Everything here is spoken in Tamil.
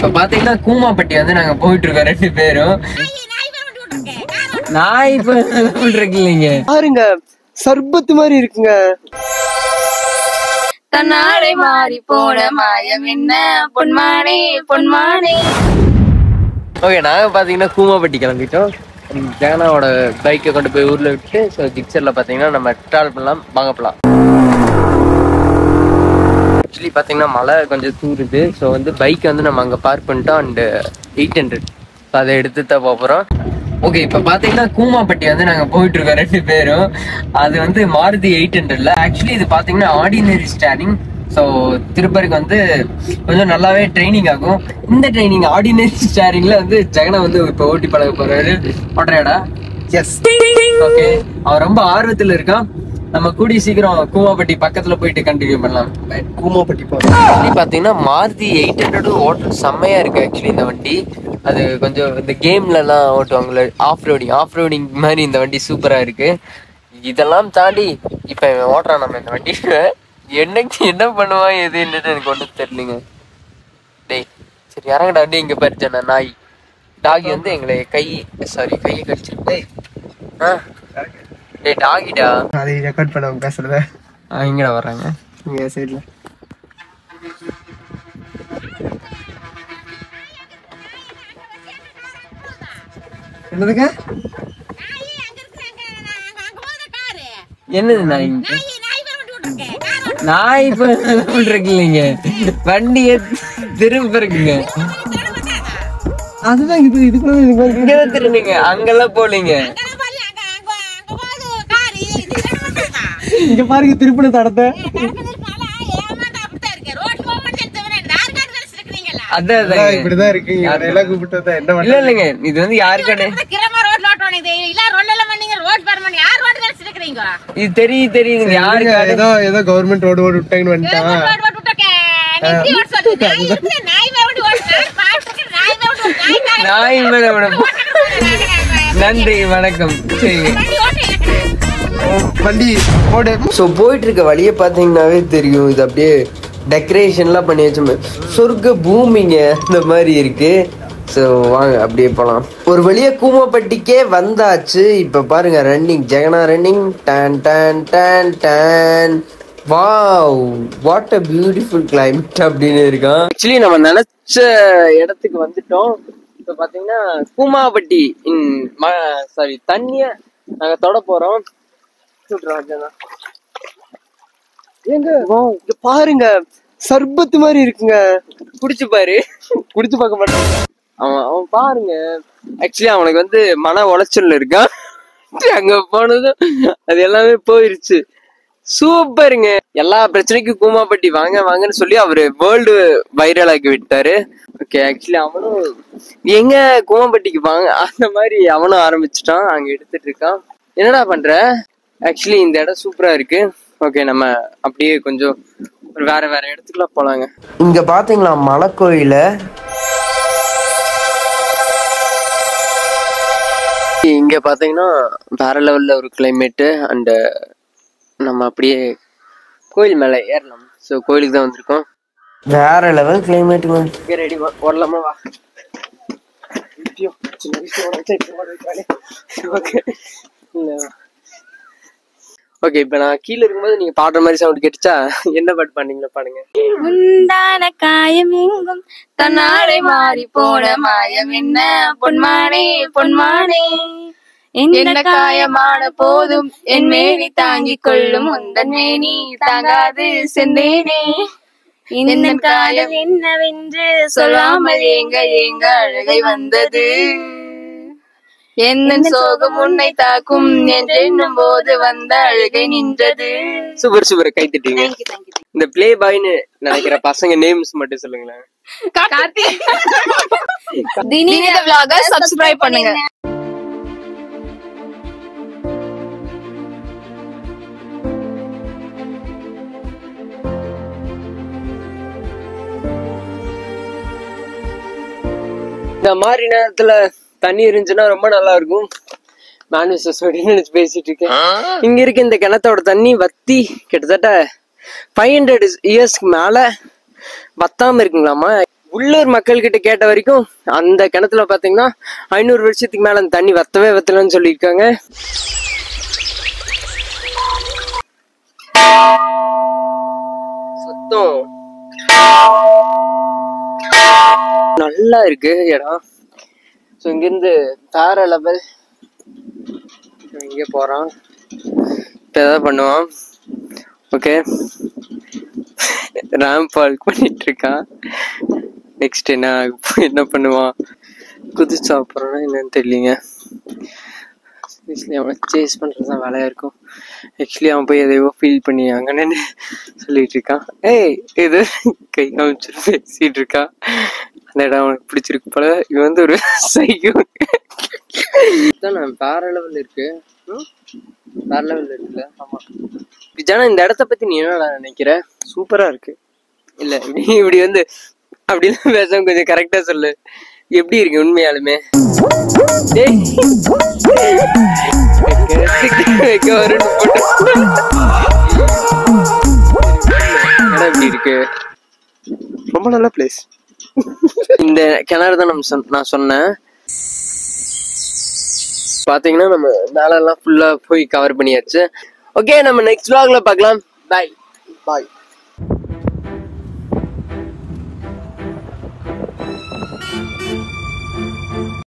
இப்ப பாத்தீங்கன்னா கூமாப்பட்டி வந்து நாங்க போயிட்டு இருக்கோம் 2 பேரும். நாய் இப்ப இருக்கு இல்லைங்க பாருங்க, சர்பத்து மாதிரி இருக்குங்க. தன்னாடை மாறி போன மாயம் என்ன பொன்மானே பொன்மானே. ஓகே, நாங்க பாத்தீங்கன்னா கூமாப்பட்டி கிளம்பிட்டோம். ஜெகனாவோட பைக்கை கொண்டு போய் ஊர்ல விட்டு ஜிக்சர்ல பாத்தீங்கன்னா நம்ம டிராவல் பண்ணலாம், வாங்க போலாம். ஆக்சுவலி பாத்தீங்கன்னா மழை கொஞ்சம் தூருது. ஸோ வந்து பைக் வந்து நம்ம அங்க பார்க் பண்ணிட்டோம். அண்ட் 800 அதை எடுத்து தான் போறோம். ஓகே, இப்ப பாத்தீங்கன்னா கூமாப்பட்டி வந்து நாங்க போயிட்டு இருக்கோம் 2 பேரும். அது வந்து மாருதி 800ல. ஆக்சுவலி இது பாத்தீங்கன்னா ஆர்டினரி ஸ்டேரிங். ஸோ திருப்பதிக்கு வந்து கொஞ்சம் நல்லாவே ட்ரைனிங் ஆகும். இந்த ட்ரைனிங் ஆர்டினரி ஸ்டேரிங்ல வந்து ஜெகனை வந்து இப்ப ஓட்டி பழக போறாரு. ஓட்டுறையாடா? எஸ். ஓகே, அவன் ரொம்ப ஆர்வத்துல இருக்கான். நம்ம கூடி சீக்கிரம் கூமாப்பட்டி பக்கத்துல போயிட்டு கண்டினியூ பண்ணலாம். கூமாப்பட்டி பாத்தீங்கன்னா மாருதி 800 ஓட்டுறது செம்மையா இருக்கு. ஆக்சுவலி இந்த வண்டி அது கொஞ்சம் இந்த கேம்ல எல்லாம் ஓட்டுவாங்கல்ல, ஆஃப் ரோடிங் மாதிரி இந்த வண்டி சூப்பரா இருக்கு. இதெல்லாம் தாண்டி இப்ப இவன் ஓட்டுறான் நம்ம இந்த வண்டி. என்ன பண்ணுவான் எது என்னன்னு எனக்கு ஒன்றும் தெரியலங்க. டேய் சரி இறங்கடா. டே இங்க பறிச்சேன் நாய் டாகி வந்து எங்களை கையை கடிச்சிருக்கு. டேய் டாகிடா. அதை ரெக்கார்ட் பண்ண பேசுறத இங்கடா வர்றாங்க இங்க சைடுல. என்னதுங்க? என்னது நாய்? நாய் இப்ப இருக்கு இல்லைங்க, வண்டிய திரும்ப இருக்குங்க. அதுதான் இங்கதான் திரும்புங்க, அங்கெல்லாம் போலீங்க. இங்க பாருங்க திருப்பண தடத்தை. அதான் இப்படிதான் இருக்கு. எல்லாம் கூப்பிட்டு என்ன இல்ல இல்லைங்க, இது வந்து யாருக்கானே இது தெரியுதுங்க. யாருக்கு ஏதோ கவர்மெண்ட் ரோடு விட்டாங்கன்னு வந்துட்டான். நாய் மேல நன்றி வணக்கம். சரி வண்டி போடு. ஸோ போயிட்டு இருக்க வழியை பார்த்தீங்கன்னாவே தெரியும். இது அப்படியே டெக்கரேஷன்லாம் பண்ணி வச்சோம், சொர்க்க பூமிங்க இந்த மாதிரி இருக்கு. ஸோ வாங்க அப்படியே போகலாம். ஒரு வழியா கூமாப்பட்டிக்கே வந்தாச்சு. இப்போ பாருங்க ரன்னிங், ஜெகனா ரன்னிங். டான் டான் டான் டான். Wow, what a beautiful climate அப்படின்னு இருக்கான். ஆக்சுவலி நம்ம நினைச்ச இடத்துக்கு வந்துட்டோம். இப்போ பார்த்தீங்கன்னா கூமாப்பட்டி தண்ணிய நாங்கள் தொட போறோம். ஏங்க இங்க பாருங்க, சர்பத்து மாதிரி இருக்குங்க. குடிச்சு பாரு. குடிச்சு பார்க்க மாட்டேன். அவன் பாருங்க, ஆக்சுவலி அவனுக்கு வந்து மன உளைச்சல் இருக்கான். அங்க போனதும் அது எல்லாமே போயிருச்சு. சூப்பருங்க. எல்லா பிரச்சனைக்கும் கூமாப்பட்டி வாங்க வாங்கன்னு சொல்லி அவரு வேர்ல்டு வைரல் ஆக்கி விட்டாரு. ஓகே, ஆக்சுவலி அவனும் எங்க கூமாப்பட்டிக்கு வாங்க அந்த மாதிரி அவனும் ஆரம்பிச்சுட்டான். அங்க எடுத்துட்டு இருக்கான். என்னடா பண்ற? ஆக்சுவலி இந்த இடம் சூப்பரா இருக்கு. ஓகே, நம்ம அப்படியே கொஞ்சம் வேற இடத்துக்குலாம் போலாங்க. இங்க பாத்தீங்களா மலை கோயில? இங்க பாத்தீங்கன்னா வேற லெவல்ல ஒரு கிளைமேட்டு. அண்ட் நம்ம அப்படியே கோயில் மேல ஏறலாம். ஸோ கோயிலுக்கு தான் வந்திருக்கோம். வேற லெவல் கிளைமேட்டு. ரெடி ஓடலாமா? வா. ஓகே, இப்ப நான் கீழே இருக்கும்போது நீங்க பாடுற மாதிரி சவுண்ட் கேட்டுச்சா? என்ன பாட்டு பாடுங்களா? பாடுங்க. உண்டான காயம் எங்கும் தன்னாடை மாறி போன மாயம் என்ன பொன்மானே பொன்மானே. என்ன காயமான போதும் என் மேனி தாங்கிக் கொள்ளும் உந்தன் மேனி தாங்காது சென்றேனே. இந்த காயம் என்னவென்று சொல்லாமல் ஏங்க அழுகை வந்தது. என்ன சோகம் உன்னை தாக்கும் என்றென்னும் போது வந்த அழுகை நின்றது. சூப்பர் கை தட்டுங்க. இந்த பிளே பாய்னு நினைக்கிற பசங்க நேம்ஸ் மட்டும் சொல்லுங்களேன். தினி vlog சப்ஸ்கிரைப் பண்ணுங்க. இந்த மாதிரி நேரத்துல தண்ணி இருந்துச்சுன்னா ரொம்ப நல்லா இருக்கும். நினைச்சு பேசிட்டு இருக்கேன். இங்க இருக்க இந்த கிணத்தோட தண்ணி வத்தி கிட்டத்தட்ட 500 இயர்ஸ்க்கு மேல வத்தாம இருக்குங்களாமா. உள்ளூர் மக்கள் கிட்ட கேட்ட வரைக்கும் அந்த கிணத்துல பாத்தீங்கன்னா 500 வருஷத்துக்கு மேல அந்த தண்ணி வத்தலன்னு சொல்லியிருக்காங்க. சத்தம் நல்லா இருக்கு இடம். ஸோ இங்கிருந்து வேற லெவல். இங்கே போறான், இப்போ ஏதாவது பண்ணுவான். ஓகே, ரேம்ப் வாக் பண்ணிட்டு இருக்கான். நெக்ஸ்ட் என்ன பண்ணுவான்? குதிச்சு சாப்பிட்றான்னா என்னன்னு தெரியலீங்க. அவன் சேஸ் பண்றதுதான் வேலையா இருக்கும். ஆக்சுவலி அவன் போய் எதையோ ஃபீல் பண்ணி அங்கன்னு சொல்லிட்டு இருக்கான். ஏய் இது கை காமிச்சிட்டு பேசிட்டு இருக்கான். அந்த இடம் அவனுக்கு பிடிச்சிருக்கு போல. இவன் வந்து ஒரு சைக்கோ. நான் வேற லெவல் இருக்கு, வேற லெவல் இருக்குல்ல. ஆமா ஜானா, இந்த இடத்த பத்தி நீ என்ன நினைக்கிற? சூப்பரா இருக்கு இல்ல? இப்படி வந்து அப்படிலாம் பேச கொஞ்சம் கரெக்டா சொல்லு. எப்படி இருக்கு உண்மையாலுமே? எப்படி இருக்கு? ரொம்ப நல்ல பிளேஸ். இந்த கிணறு தான் நான் சொன்னேன். பாத்தீங்கன்னா நம்ம மேல எல்லாம் ஃபுல்லா போய் கவர் பண்ணியாச்சு. ஓகே, நம்ம நெக்ஸ்ட் vlogல பார்க்கலாம். பாய்.